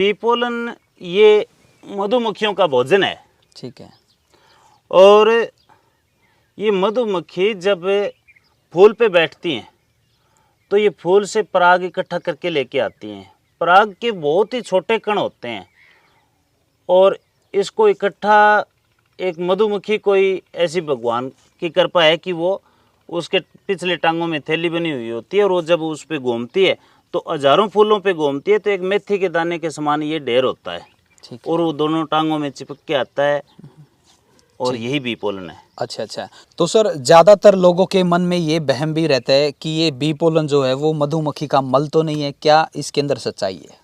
Bee pollen ये मधुमक्खियों का भोजन है। ठीक है। और ये मधुमक्खी जब फूल पे बैठती हैं तो ये फूल से पराग इकट्ठा करके लेके आती हैं। पराग के बहुत ही छोटे कण होते हैं और इसको इकट्ठा एक मधुमक्खी कोई ऐसी भगवान की कृपा है कि वो उसके पिछले टांगों में थैली बनी हुई होती है और वो जब उस पे घूमती है तो हजारों फूलों पे घूमती है तो एक मेथी के दाने के समान ये ढेर होता है। ठीक है। और वो दोनों टांगों में चिपक के आता है और यही बी पोलन है। अच्छा अच्छा। तो सर ज़्यादातर लोगों के मन में ये वहम भी रहता है कि ये बी पोलन जो है वो मधुमक्खी का मल तो नहीं है, क्या इसके अंदर सच्चाई है?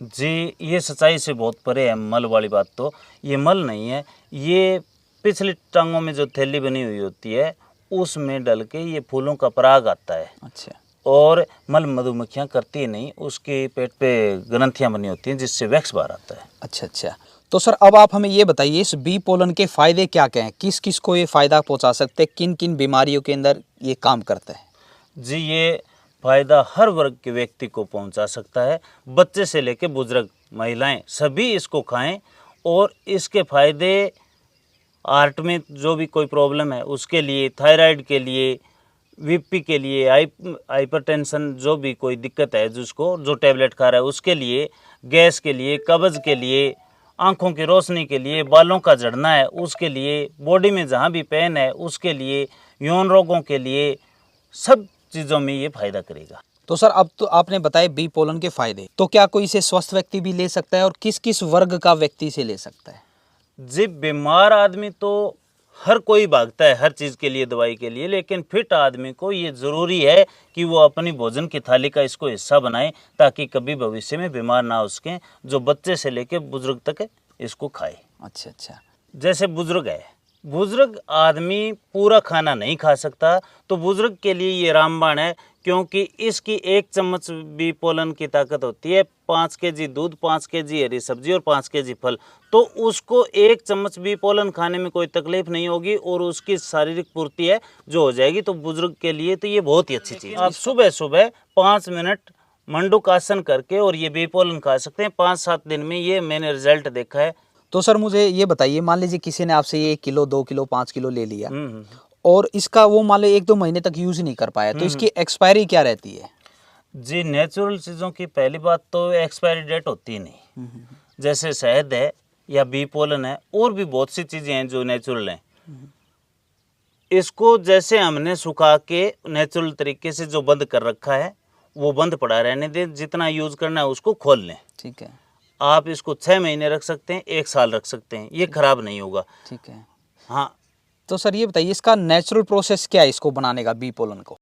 जी, ये सच्चाई से बहुत परे है मल वाली बात। तो ये मल नहीं है, ये पिछली टांगों में जो थैली बनी हुई होती है उसमें डल के ये फूलों का पराग आता है। अच्छा। और मल मधुमक्खियाँ करती ही नहीं, उसके पेट पे ग्रंथियाँ बनी होती हैं जिससे वैक्स बाहर आता है। अच्छा अच्छा। तो सर अब आप हमें ये बताइए इस बी पोलन के फ़ायदे क्या क्या हैं, किस किस को ये फ़ायदा पहुंचा सकते हैं, किन किन बीमारियों के अंदर ये काम करता है? जी, ये फ़ायदा हर वर्ग के व्यक्ति को पहुंचा सकता है। बच्चे से लेकर बुजुर्ग, महिलाएं सभी इसको खाएं और इसके फ़ायदे हार्ट में जो भी कोई प्रॉब्लम है उसके लिए, थायराइड के लिए, बीपी के लिए, हाइपरटेंशन जो भी कोई दिक्कत है जिसको जो टैबलेट खा रहा है उसके लिए, गैस के लिए, कब्ज़ के लिए, आँखों की रोशनी के लिए, बालों का झड़ना है उसके लिए, बॉडी में जहाँ भी पेन है उसके लिए, यौन रोगों के लिए, सब चीज़ों में ये फ़ायदा करेगा। तो सर अब तो आपने बताए बी पोलन के फ़ायदे, तो क्या कोई इसे स्वस्थ व्यक्ति भी ले सकता है और किस किस वर्ग का व्यक्ति इसे ले सकता है? जी, बीमार आदमी तो हर कोई भागता है हर चीज़ के लिए, दवाई के लिए, लेकिन फिट आदमी को ये ज़रूरी है कि वो अपनी भोजन की थाली का इसको हिस्सा बनाए ताकि कभी भविष्य में बीमार ना हो सकें। जो बच्चे से लेकर बुजुर्ग तक इसको खाए। अच्छा अच्छा। जैसे बुजुर्ग है, बुजुर्ग आदमी पूरा खाना नहीं खा सकता तो बुजुर्ग के लिए ये रामबाण है, क्योंकि इसकी 1 चम्मच बी पोलन की ताकत होती है 5 केजी दूध, 5 केजी हरी सब्जी और 5 केजी फल। तो उसको 1 चम्मच बी पोलन खाने में कोई तकलीफ नहीं होगी और उसकी शारीरिक पूर्ति है जो हो जाएगी। तो बुजुर्ग के लिए तो ये बहुत ही अच्छी चीज़ है। आप सुबह सुबह 5 मिनट मंडूक आसन करके और ये बी पोलन खा सकते हैं। 5-7 दिन में ये मैंने रिजल्ट देखा है। तो सर मुझे ये बताइए, मान लीजिए किसी ने आपसे ये 1 किलो, 2 किलो, 5 किलो ले लिया और इसका वो मान लो 1-2 महीने तक यूज़ नहीं कर पाया, तो इसकी एक्सपायरी क्या रहती है? जी, नेचुरल चीज़ों की पहली बात तो एक्सपायरी डेट होती ही नहीं। जैसे शहद है या बी पोलन है और भी बहुत सी चीज़ें हैं जो नेचुरल हैं। इसको जैसे हमने सुखा के नेचुरल तरीके से जो बंद कर रखा है वो बंद पड़ा रहने दें, जितना यूज़ करना है उसको खोल लें। ठीक है। आप इसको 6 महीने रख सकते हैं, 1 साल रख सकते हैं, ये खराब नहीं होगा। ठीक है। हाँ। तो सर ये बताइए इसका नेचुरल प्रोसेस क्या है इसको बनाने का, बी पोलन को?